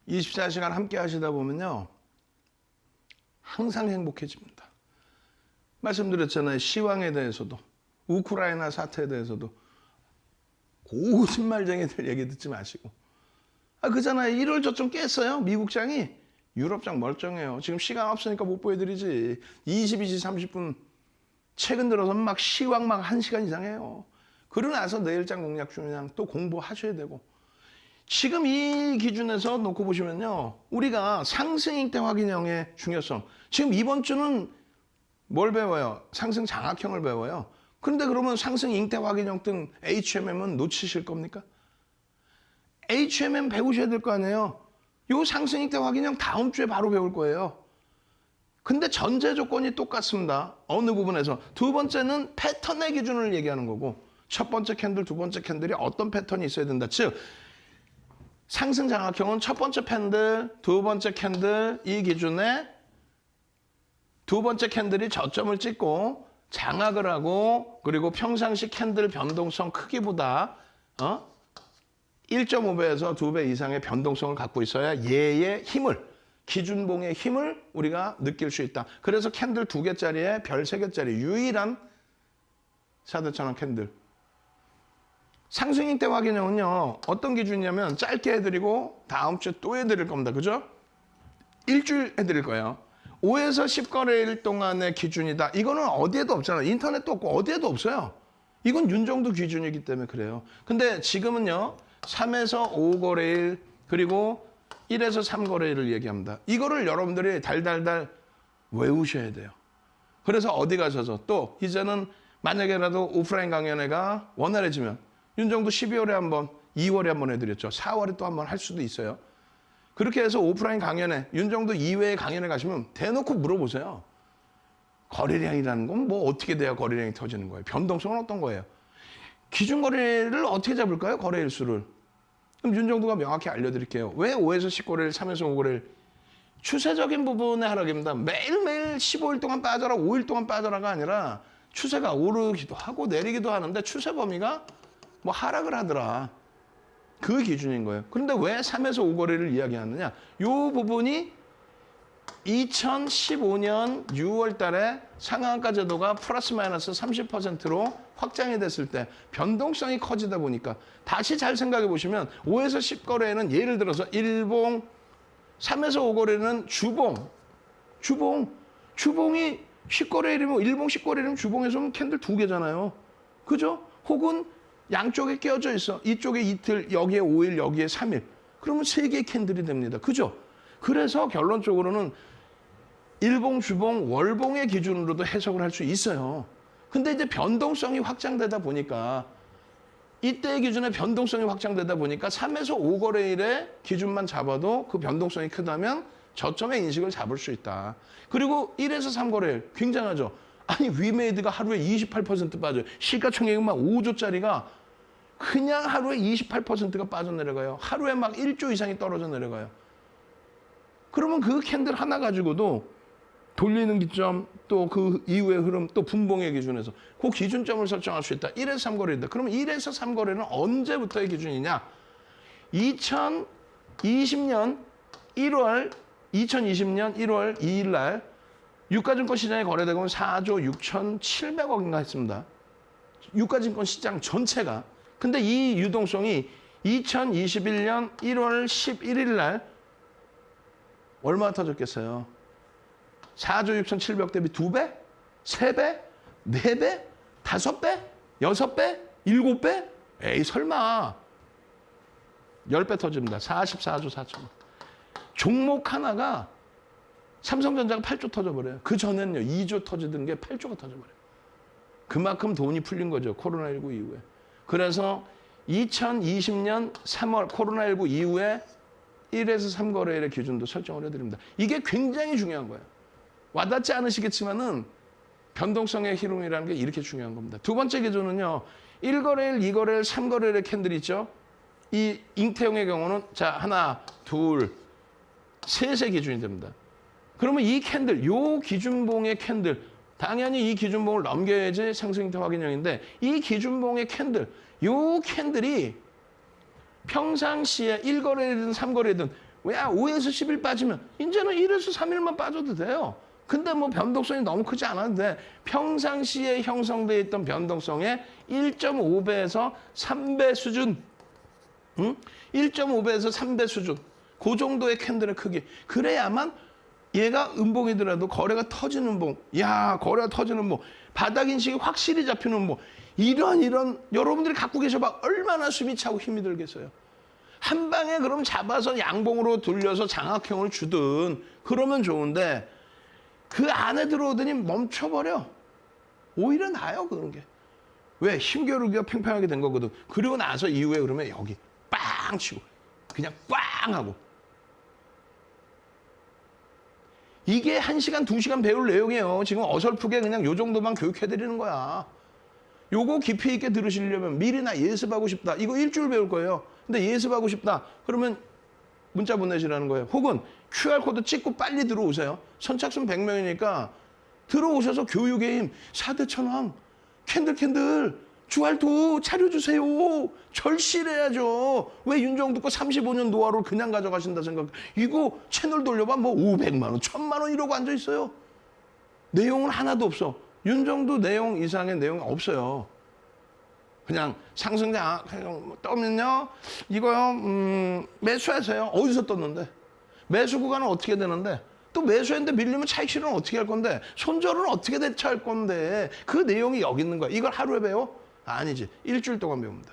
(24시간) 함께 하시다 보면요. 항상 행복해집니다. 말씀드렸잖아요. 시황에 대해서도 우크라이나 사태에 대해서도 거짓말쟁이들 얘기 듣지 마시고. 그잖아요. 1월 저점 깼어요. 미국장이. 유럽장 멀쩡해요. 지금 시간 없으니까 못 보여드리지. 22시 30분 최근 들어서 막 시황 막 1시간 이상 해요. 그러고 나서 내일장 공략 중량 또 공부하셔야 되고. 지금 이 기준에서 놓고 보시면요. 우리가 상승익대 확인형의 중요성. 지금 이번 주는 뭘 배워요? 상승 장악형을 배워요. 그런데 그러면 상승익대 확인형 등 HMM은 놓치실 겁니까? HMM 배우셔야 될 거 아니에요. 요 상승익대 확인형 다음 주에 바로 배울 거예요. 근데 전제 조건이 똑같습니다. 어느 부분에서. 두 번째는 패턴의 기준을 얘기하는 거고 첫 번째 캔들, 두 번째 캔들이 어떤 패턴이 있어야 된다. 즉 상승 장악형은 첫 번째 캔들, 두 번째 캔들 이 기준에 두 번째 캔들이 저점을 찍고 장악을 하고 그리고 평상시 캔들 변동성 크기보다 1.5배에서 2배 이상의 변동성을 갖고 있어야 얘의 힘을 기준봉의 힘을 우리가 느낄 수 있다. 그래서 캔들 2개짜리에 별 3개짜리 유일한 4대천원 캔들. 상승익대 확인형은요. 어떤 기준이냐면 짧게 해드리고 다음 주에 또 해드릴 겁니다. 그죠? 일주일 해드릴 거예요. 5에서 10거래일 동안의 기준이다. 이거는 어디에도 없잖아요. 인터넷도 없고 어디에도 없어요. 이건 윤정도 기준이기 때문에 그래요. 근데 지금은요. 3에서 5거래일 그리고 1에서 3거래일을 얘기합니다. 이거를 여러분들이 달달달 외우셔야 돼요. 그래서 어디 가셔서 또 이제는 만약에라도 오프라인 강연회가 원활해지면 윤정도 12월에 한번 2월에 한번 해드렸죠. 4월에 또 한번 할 수도 있어요. 그렇게 해서 오프라인 강연회, 윤정도 이외의 강연회 가시면 대놓고 물어보세요. 거래량이라는 건 뭐 어떻게 돼야 거래량이 터지는 거예요? 변동성은 어떤 거예요? 기준 거래를 어떻게 잡을까요? 거래일 수를. 그럼 윤정도가 명확히 알려드릴게요. 왜 5에서 10거래일, 3에서 5거래일? 추세적인 부분의 하락입니다. 매일매일 15일 동안 빠져라, 5일 동안 빠져라가 아니라 추세가 오르기도 하고 내리기도 하는데 추세 범위가 뭐 하락을 하더라. 그 기준인 거예요. 그런데 왜 3에서 5거래를 이야기하느냐? 이 부분이 2015년 6월 달에 상한가 제도가 플러스 마이너스 30%로 확장이 됐을 때 변동성이 커지다 보니까 다시 잘 생각해 보시면 5에서 10거래는 예를 들어서 일봉, 3에서 5거래는 주봉이 10거래이면 일봉 10거래이면 주봉에서는 캔들 2개잖아요. 그죠? 혹은 양쪽에 끼어져 있어. 이쪽에 이틀, 여기에 5일, 여기에 3일. 그러면 3개의 캔들이 됩니다. 그죠? 그래서 결론적으로는 일봉, 주봉, 월봉의 기준으로도 해석을 할 수 있어요. 근데 이제 변동성이 확장되다 보니까 이때의 기준에 변동성이 확장되다 보니까 3에서 5거래일의 기준만 잡아도 그 변동성이 크다면 저점의 인식을 잡을 수 있다. 그리고 1에서 3거래일 굉장하죠. 아니 위메이드가 하루에 28% 빠져요. 시가총액이 막 5조짜리가 그냥 하루에 28%가 빠져내려가요. 하루에 막 1조 이상이 떨어져 내려가요. 그러면 그 캔들 하나 가지고도 돌리는 기점, 또 그 이후의 흐름, 또 분봉의 기준에서 그 기준점을 설정할 수 있다. 1에서 3거래이다. 그러면 1에서 3거래는 언제부터의 기준이냐? 2020년 1월 2일 날 유가증권 시장에 거래대금은 4조 6,700억인가 했습니다. 유가증권 시장 전체가. 근데 이 유동성이 2021년 1월 11일 날 얼마 터졌겠어요? 4조 6,700억 대비 2배? 3배? 4배? 5배? 6배? 7배? 에이 설마. 10배 터집니다. 44조 4천억. 종목 하나가 삼성전자가 8조 터져버려요. 그 전에는요. 2조 터지던 게 8조가 터져버려요. 그만큼 돈이 풀린 거죠. 코로나19 이후에. 그래서 2020년 3월 코로나19 이후에 1에서 3거래일의 기준도 설정을 해드립니다. 이게 굉장히 중요한 거예요. 와닿지 않으시겠지만은 변동성의 흐름이라는 게 이렇게 중요한 겁니다. 두 번째 기준은요. 1거래일, 2거래일, 3거래일의 캔들이 있죠. 이 잉태형의 경우는 자 하나, 둘, 셋의 기준이 됩니다. 그러면 이 캔들, 요 기준봉의 캔들, 당연히 이 기준봉을 넘겨야지 상승 확인형인데 이 기준봉의 캔들, 요 캔들이 평상시에 1거래일이든 3거래일이든 왜 5에서 10일 빠지면 이제는 1에서 3일만 빠져도 돼요. 근데 뭐 변동성이 너무 크지 않았는데 평상시에 형성되어 있던 변동성의 1.5배에서 3배 수준 1.5배에서 3배 수준 그 정도의 캔들의 크기 그래야만 얘가 음봉이더라도 거래가 터지는 음봉 야 거래가 터지는 음봉 바닥 인식이 확실히 잡히는 음봉 이런 여러분들이 갖고 계셔봐 얼마나 숨이 차고 힘이 들겠어요. 한 방에 그럼 잡아서 양봉으로 돌려서 장악형을 주든 그러면 좋은데 그 안에 들어오더니 멈춰버려. 오히려 나아요 그런 게. 왜? 힘겨루기가 팽팽하게 된 거거든. 그리고 나서 이후에 그러면 여기 빵 치고 그냥 꽝 하고 이게 1시간, 2시간 배울 내용이에요. 지금 어설프게 그냥 요 정도만 교육해드리는 거야. 요거 깊이 있게 들으시려면 미리 나 예습하고 싶다. 이거 일주일 배울 거예요. 근데 예습하고 싶다. 그러면 문자 보내시라는 거예요. 혹은 QR코드 찍고 빨리 들어오세요. 선착순 100명이니까 들어오셔서 교육의 힘, 4대 천왕, 캔들, 주알도 차려주세요. 절실해야죠. 왜 윤정도 거 35년 노하우를 그냥 가져가신다 생각. 이거 채널 돌려봐 뭐 500만 원, 1000만 원 이러고 앉아있어요. 내용은 하나도 없어. 윤정도 내용 이상의 내용이 없어요. 그냥 상승장 떠면요. 이거요 매수하세요. 어디서 떴는데? 매수 구간은 어떻게 되는데? 또 매수했는데 밀리면 차익 실현 어떻게 할 건데? 손절은 어떻게 대처할 건데? 그 내용이 여기 있는 거야. 이걸 하루에 배워? 아니지. 일주일 동안 배우면 돼.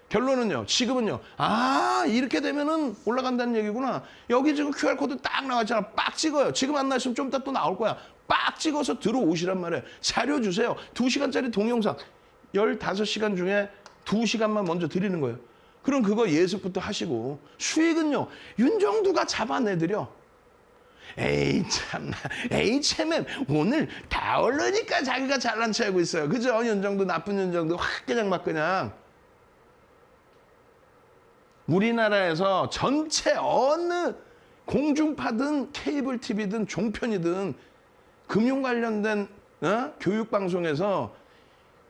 결론은요. 지금은요. 아, 이렇게 되면은 올라간다는 얘기구나. 여기 지금 QR코드 딱 나왔잖아. 빡 찍어요. 지금 안 나왔으면 좀 이따 또 나올 거야. 빡 찍어서 들어오시란 말이에요. 자료 주세요. 2시간짜리 동영상 15시간 중에 2시간만 먼저 드리는 거예요. 그럼 그거 예습부터 하시고 수익은요. 윤정두가 잡아내드려. 에이 참나. HMM 오늘 다 오르니까 자기가 잘난 체 하고 있어요. 그죠? 윤정두 나쁜 윤정두 확 그냥 막 그냥. 우리나라에서 전체 어느 공중파든 케이블 TV든 종편이든 금융 관련된 교육 방송에서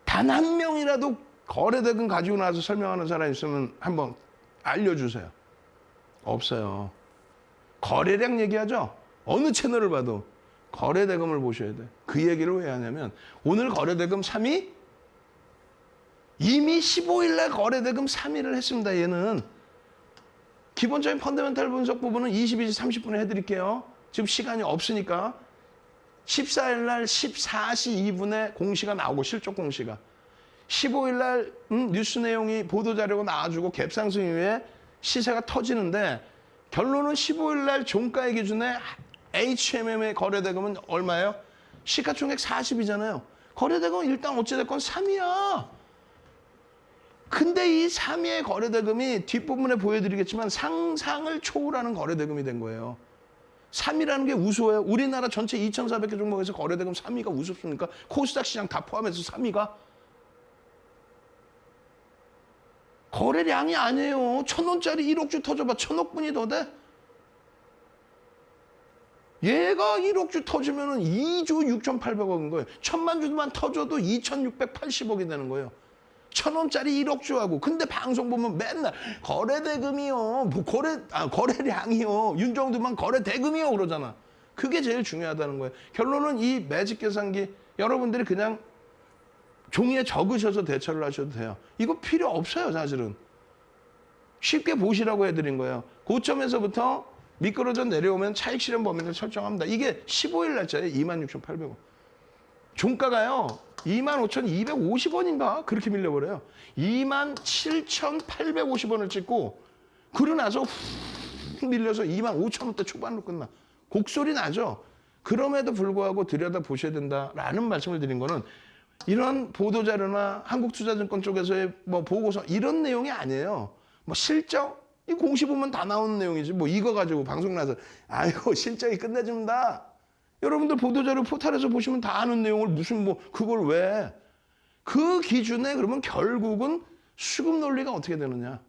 단 한 명이라도 거래대금 가지고 나와서 설명하는 사람 있으면 한번 알려주세요. 없어요. 거래량 얘기하죠. 어느 채널을 봐도 거래대금을 보셔야 돼. 그 얘기를 왜 하냐면 오늘 거래대금 3위 이미 15일 날 거래대금 3위를 했습니다. 얘는 기본적인 펀더멘탈 분석 부분은 22시 30분에 해드릴게요. 지금 시간이 없으니까 14일 날 14시 2분에 공시가 나오고 실적 공시가 15일 날 뉴스 내용이 보도자료가 나와주고 갭상승 이후에 시세가 터지는데 결론은 15일 날 종가의 기준에 HMM의 거래대금은 얼마예요? 시가총액 40이잖아요. 거래대금은 일단 어찌됐건 3위야. 근데 이 3위의 거래대금이 뒷부분에 보여드리겠지만 상상을 초월하는 거래대금이 된 거예요. 3위라는 게 우스워요. 우리나라 전체 2,400개 종목에서 거래대금 3위가 우습습니까? 코스닥 시장 다 포함해서 3위가? 거래량이 아니에요. 1,000원짜리 1억주 터져봐. 1,000억 분이 더 돼? 얘가 1억주 터지면 2조 6,800억인 거예요. 1,000만 주만 터져도 2,680억이 되는 거예요. 1,000원짜리 1억주하고. 근데 방송 보면 맨날 거래대금이요. 뭐 거래량이요. 윤정두만 거래대금이요. 그러잖아. 그게 제일 중요하다는 거예요. 결론은 이 매직 계산기 여러분들이 그냥 종이에 적으셔서 대처를 하셔도 돼요. 이거 필요 없어요, 사실은. 쉽게 보시라고 해드린 거예요. 고점에서부터 미끄러져 내려오면 차익 실현 범위를 설정합니다. 이게 15일 날짜에 26,800원. 종가가요. 25,250원인가? 그렇게 밀려버려요. 27,850원을 찍고 그러고 나서 훅 밀려서 25,000원대 초반으로 끝나. 곡소리 나죠? 그럼에도 불구하고 들여다보셔야 된다라는 말씀을 드린 거는 이런 보도자료나 한국투자증권 쪽에서의 뭐 보고서 이런 내용이 아니에요. 뭐 실적? 이 공시 보면 다 나오는 내용이지. 뭐 이거 가지고 방송 나서 아이고 실적이 끝내줍니다. 여러분들 보도자료 포털에서 보시면 다 아는 내용을 무슨 뭐 그걸 왜. 그 기준에 그러면 결국은 수급 논리가 어떻게 되느냐.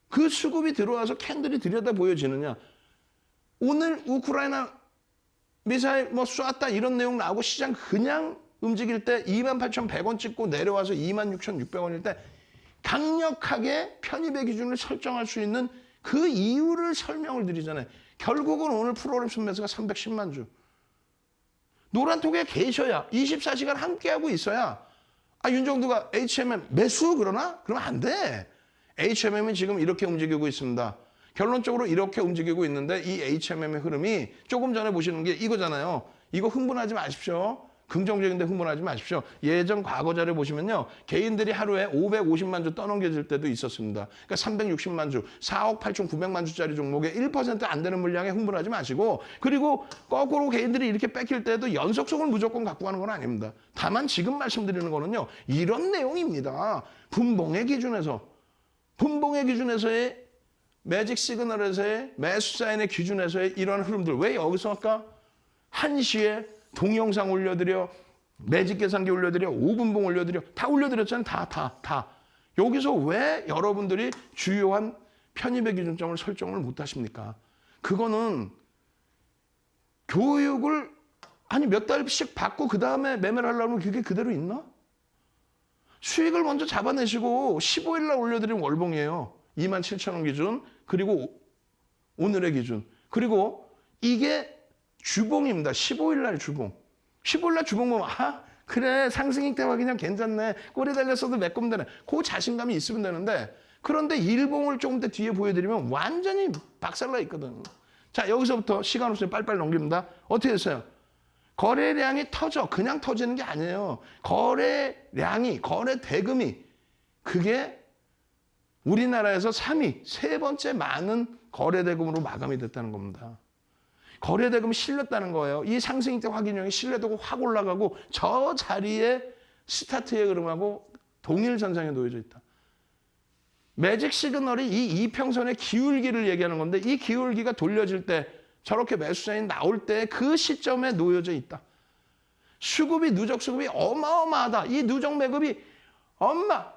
그 수급이 들어와서 캔들이 들여다 보여지느냐. 오늘 우크라이나 미사일 뭐 쐈다 이런 내용 나오고 시장 그냥 움직일 때 28,100원 찍고 내려와서 26,600원일 때 강력하게 편입의 기준을 설정할 수 있는 그 이유를 설명을 드리잖아요. 결국은 오늘 프로그램 매수가 310만 주. 노란톡에 계셔야 24시간 함께하고 있어야 윤정두가 HMM 매수 그러나? 그러면 안 돼. HMM이 지금 이렇게 움직이고 있습니다. 결론적으로 이렇게 움직이고 있는데 이 HMM의 흐름이 조금 전에 보시는 게 이거잖아요. 이거 흥분하지 마십시오. 긍정적인데 흥분하지 마십시오. 예전 과거 자료 보시면요. 개인들이 하루에 550만 주 떠넘겨질 때도 있었습니다. 그러니까 360만 주, 4억 8,900만 주짜리 종목에 1% 안 되는 물량에 흥분하지 마시고 그리고 거꾸로 개인들이 이렇게 뺏길 때도 연속성을 무조건 갖고 가는 건 아닙니다. 다만 지금 말씀드리는 거는요. 이런 내용입니다. 분봉의 기준에서의 매직 시그널에서의 매수 사인의 기준에서의 이런 흐름들. 왜 여기서 아까 1시에 동영상 올려드려, 매직 계산기 올려드려, 5분봉 올려드려, 다 올려드렸잖아요. 다. 여기서 왜 여러분들이 주요한 편입의 기준점을 설정을 못 하십니까? 그거는 교육을 몇 달씩 받고 그 다음에 매매를 하려면 그게 그대로 있나? 수익을 먼저 잡아내시고 15일 날 올려드린 월봉이에요. 27,000원 기준, 그리고 오늘의 기준. 그리고 이게 주봉입니다. 15일 날 주봉. 15일 날 주봉 보면 그래 상승익 때문에 그냥 괜찮네. 꼬리 달렸어도 메꾸면 되네. 그 자신감이 있으면 되는데 그런데 일봉을 조금 더 뒤에 보여드리면 완전히 박살나 있거든. 자, 여기서부터 시간 없으니 빨리빨리 넘깁니다. 어떻게 됐어요? 거래량이 터져. 그냥 터지는 게 아니에요. 거래량이, 거래 대금이 그게 우리나라에서 3위, 세 번째 많은 거래 대금으로 마감이 됐다는 겁니다. 거래 대금이 실렸다는 거예요. 이 상승이익 확인형이 신뢰도가 확 올라가고 저 자리에 스타트의 흐름하고 동일선상에 놓여져 있다. 매직 시그널이 이 이평선의 기울기를 얘기하는 건데 이 기울기가 돌려질 때 저렇게 매수자인 나올 때 그 시점에 놓여져 있다. 수급이 누적 수급이 어마어마하다. 이 누적 매급이 엄마다.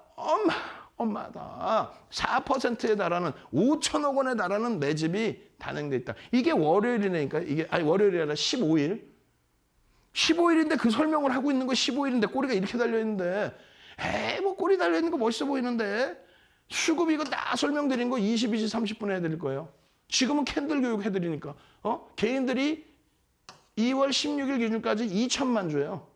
4%에 달하는 5천억 원에 달하는 매집이 단행돼 있다. 이게 월요일이니까 이게 아니 월요일이 아니라 15일. 15일인데 그 설명을 하고 있는 거 15일인데 꼬리가 이렇게 달려 있는데 뭐 꼬리 달려 있는 거 멋있어 보이는데 수급 이거 다 설명드린 거 22시 30분에 해드릴 거예요. 지금은 캔들 교육 해드리니까 개인들이 2월 16일 기준까지 2천만 주예요.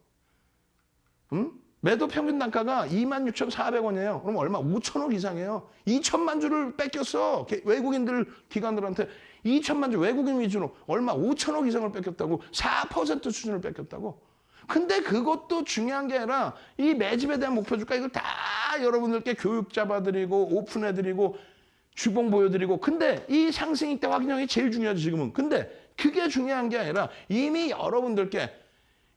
매도 평균 단가가 26,400원이에요. 그럼 얼마? 5천억 이상이에요. 2천만 주를 뺏겼어. 외국인들 기관들한테 2천만 주 외국인 위주로 얼마? 5천억 이상을 뺏겼다고. 4% 수준을 뺏겼다고. 근데 그것도 중요한 게 아니라 이 매집에 대한 목표 주가 이걸 다 여러분들께 교육 잡아드리고 오픈해드리고 주봉 보여드리고 근데 이 상승익대 확인형이 제일 중요하죠 지금은. 근데 그게 중요한 게 아니라 이미 여러분들께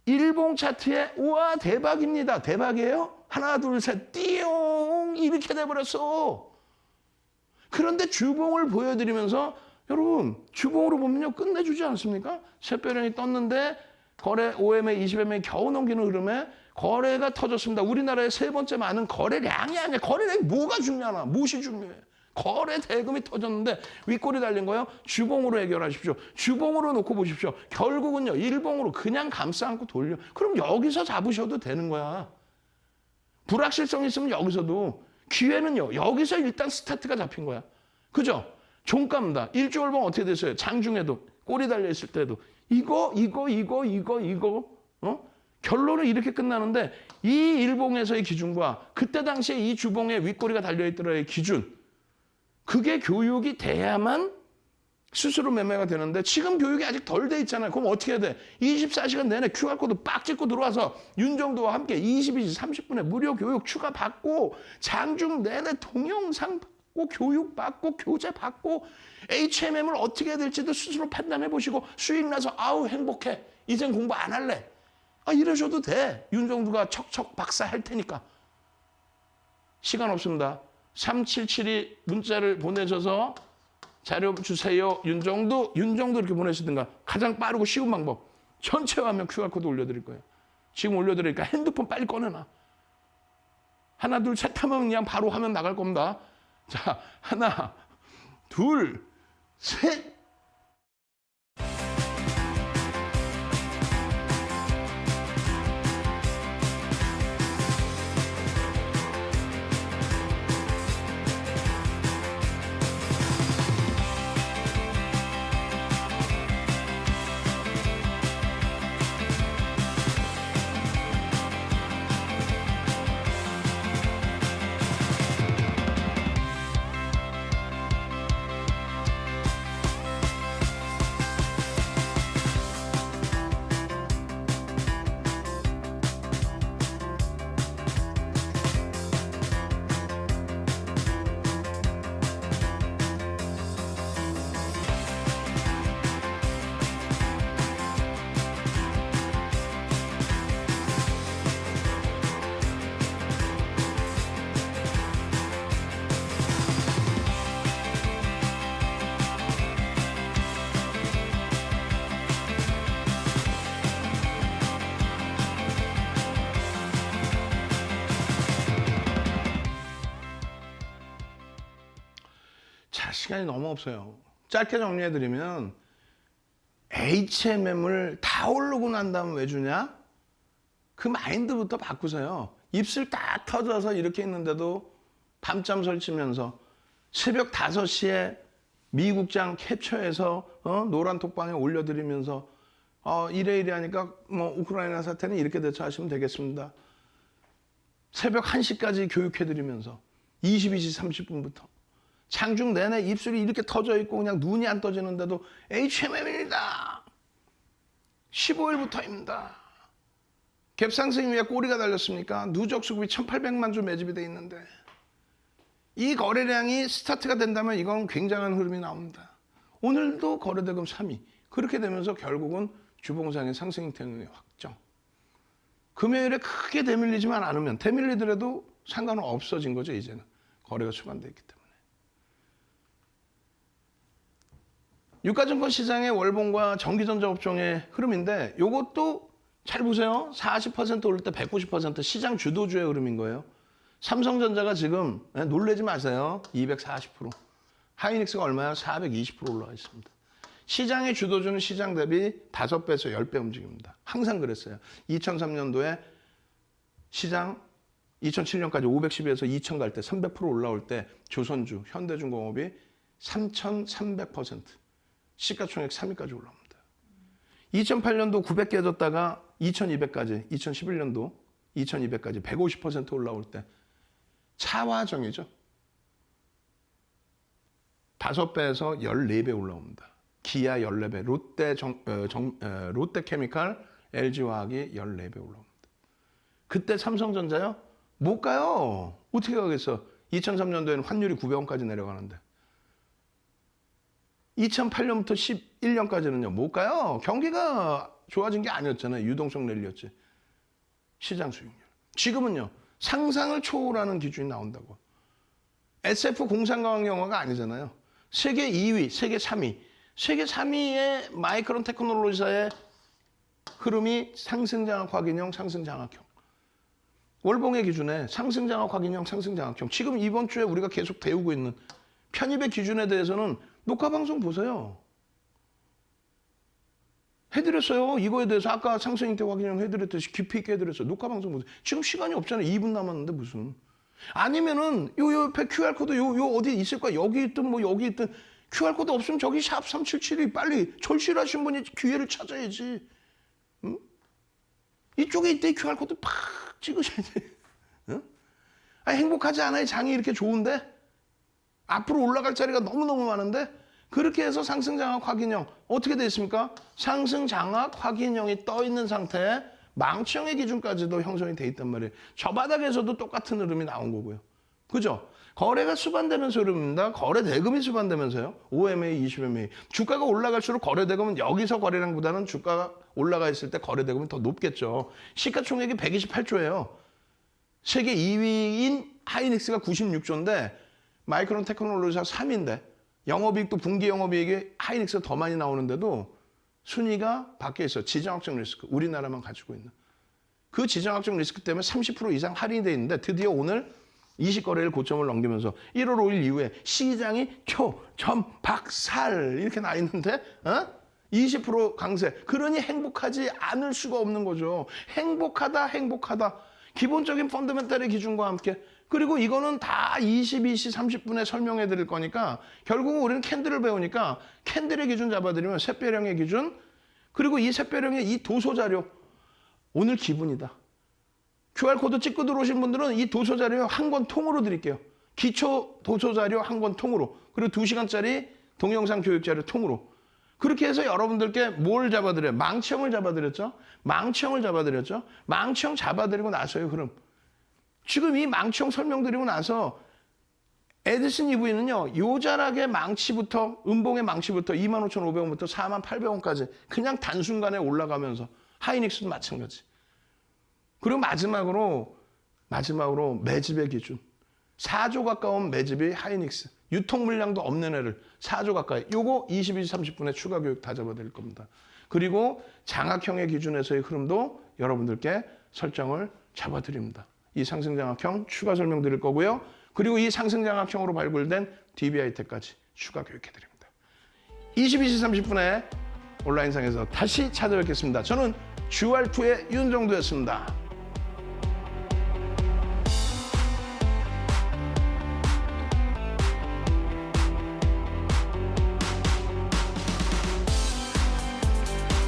일봉 차트에 우와 대박입니다. 대박이에요? 하나 둘 셋 띠용 이렇게 돼버렸어. 그런데 주봉을 보여드리면서 여러분 주봉으로 보면요 끝내주지 않습니까? 샛별형이 떴는데 거래 OMA 20MA 겨우 넘기는 흐름에 거래가 터졌습니다. 우리나라의 세 번째 많은 거래량이 아니야. 거래량이 뭐가 중요하나? 무엇이 중요해? 거래 대금이 터졌는데 윗골이 달린 거예요. 주봉으로 해결하십시오. 주봉으로 놓고 보십시오. 결국은요. 일봉으로 그냥 감싸 안고 돌려. 그럼 여기서 잡으셔도 되는 거야. 불확실성이 있으면 여기서도. 기회는요. 여기서 일단 스타트가 잡힌 거야. 그죠? 종가입니다. 일주월봉 어떻게 됐어요? 장중에도 꼬리 달려있을 때도 이거 결론은 이렇게 끝나는데 이 일봉에서의 기준과 그때 당시에 이 주봉에 윗꼬리가 달려있더라의 기준 그게 교육이 돼야만 스스로 매매가 되는데 지금 교육이 아직 덜 돼 있잖아요. 그럼 어떻게 해야 돼? 24시간 내내 QR코드 빡 찍고 들어와서 윤정도와 함께 22시 30분에 무료 교육 추가 받고 장중 내내 동영상 받고 교육 받고 교재 받고 HMM을 어떻게 해야 될지도 스스로 판단해 보시고 수익 나서 아우 행복해. 이젠 공부 안 할래. 이러셔도 돼. 윤정도가 척척 박사 할 테니까. 시간 없습니다. 3772 문자를 보내셔서 자료 주세요. 윤정도 이렇게 보내시든가 가장 빠르고 쉬운 방법. 전체 화면 QR코드 올려드릴 거예요. 지금 올려드리니까 핸드폰 빨리 꺼내놔. 하나 둘 셋 하면 그냥 바로 화면 나갈 겁니다. 자, 하나 둘 셋. 시간이 너무 없어요. 짧게 정리해드리면 HMM을 다 오르고 난 다음 왜 주냐? 그 마인드부터 바꾸세요. 입술 딱 터져서 이렇게 있는데도 밤잠 설치면서 새벽 5시에 미국장 캡처해서 노란 톡방에 올려드리면서 이래 하니까 우크라이나 사태는 이렇게 대처하시면 되겠습니다. 새벽 1시까지 교육해드리면서 22시 30분부터 장중 내내 입술이 이렇게 터져 있고 그냥 눈이 안 떠지는데도 HMM입니다. 15일부터입니다. 갭상승 위에 꼬리가 달렸습니까? 누적 수급이 1,800만 주 매집이 돼 있는데 이 거래량이 스타트가 된다면 이건 굉장한 흐름이 나옵니다. 오늘도 거래대금 3위. 그렇게 되면서 결국은 주봉상의 상승 행태의 확정. 금요일에 크게 대밀리지만 않으면 대밀리더라도 상관은 없어진 거죠. 이제는 거래가 수반되어 있기 때문에. 유가증권 시장의 월봉과 전기전자업종의 흐름인데 이것도 잘 보세요. 40% 오를 때 190% 시장 주도주의 흐름인 거예요. 삼성전자가 지금 놀라지 마세요. 240%. 하이닉스가 얼마야? 420% 올라가 있습니다. 시장의 주도주는 시장 대비 5배에서 10배 움직입니다. 항상 그랬어요. 2003년도에 시장 2007년까지 512에서 2000 갈 때 300% 올라올 때 조선주, 현대중공업이 3300% 시가총액 3위까지 올라옵니다. 2008년도 900 깨졌다가 2200까지 2011년도 2200까지 150% 올라올 때 차화정이죠. 5배에서 14배 올라옵니다. 기아 14배, 롯데케미칼, LG화학이 14배 올라옵니다. 그때 삼성전자요? 못 가요. 어떻게 가겠어? 2003년도에는 환율이 900원까지 내려가는데 2008년부터 11년까지는요. 못 가요. 경기가 좋아진 게 아니었잖아요. 유동성 랠리였지. 시장 수익률. 지금은요. 상상을 초월하는 기준이 나온다고. SF 공상과학 영화가 아니잖아요. 세계 2위, 세계 3위. 세계 3위의 마이크론 테크놀로지사의 흐름이 상승장악 확인형, 상승장악형. 월봉의 기준에 상승장악 확인형, 상승장악형. 지금 이번 주에 우리가 계속 배우고 있는 편입의 기준에 대해서는 녹화방송 보세요. 해드렸어요. 이거에 대해서 아까 상승형태 확인형 해드렸듯이 깊이 있게 해드렸어요. 녹화방송 보세요. 지금 시간이 없잖아요. 2분 남았는데 무슨. 아니면은 요 옆에 QR코드 요 어디 있을 거야. 여기 있든 뭐 여기 있든 QR코드 없으면 저기 샵 377이 빨리 절실하신 분이 기회를 찾아야지. 응? 이쪽에 있대 QR코드 팍 찍으셔야지. 응? 아니, 행복하지 않아요? 장이 이렇게 좋은데? 앞으로 올라갈 자리가 너무너무 많은데? 그렇게 해서 상승장악 확인형 어떻게 돼 있습니까? 상승장악 확인형이 떠 있는 상태에 망치형의 기준까지도 형성이 돼 있단 말이에요. 저 바닥에서도 똑같은 흐름이 나온 거고요. 그죠? 거래가 수반되면서 흐름입니다. 거래 대금이 수반되면서요. OMA, 20MA. 주가가 올라갈수록 거래 대금은 여기서 거래량보다는 주가가 올라가 있을 때 거래 대금이 더 높겠죠. 시가총액이 128조예요. 세계 2위인 하이닉스가 96조인데 마이크론 테크놀로지사 3위인데 영업이익도 분기 영업이익이 하이닉스가 더 많이 나오는데도 순위가 밖에 있어. 지정학적 리스크. 우리나라만 가지고 있는. 그 지정학적 리스크 때문에 30% 이상 할인이 돼 있는데 드디어 오늘 20거래일 고점을 넘기면서 1월 5일 이후에 시장이 박살 이렇게 나 있는데 20% 강세. 그러니 행복하지 않을 수가 없는 거죠. 행복하다. 기본적인 펀더멘탈의 기준과 함께. 그리고 이거는 다 22시 30분에 설명해 드릴 거니까 결국은 우리는 캔들을 배우니까 캔들의 기준 잡아드리면 샛별형의 기준 그리고 이 샛별형의 이 도서자료 오늘 기분이다. QR코드 찍고 들어오신 분들은 이 도서자료 한 권 통으로 드릴게요. 기초 도서자료 한 권 통으로 그리고 2시간짜리 동영상 교육자료 통으로 그렇게 해서 여러분들께 뭘 잡아드려요? 망치형을 잡아드렸죠? 망치형 잡아드리고 나서의 흐름. 지금 이 망치형 설명드리고 나서 에디슨 EV는요. 요자락의 망치부터 음봉의 망치부터 25,500원부터 48,000원까지 그냥 단순간에 올라가면서 하이닉스도 마찬가지. 그리고 마지막으로 매집의 기준. 4조 가까운 매집이 하이닉스. 유통 물량도 없는 애를 4조 가까이. 요거 22시 30분에 추가 교육 다 잡아드릴 겁니다. 그리고 장악형의 기준에서의 흐름도 여러분들께 설정을 잡아드립니다. 이 상승장악형 추가 설명드릴 거고요. 그리고 이 상승장악형으로 발굴된 DBIT까지 추가 교육해드립니다. 22시 30분에 온라인상에서 다시 찾아뵙겠습니다. 저는 GR2의 윤정도였습니다.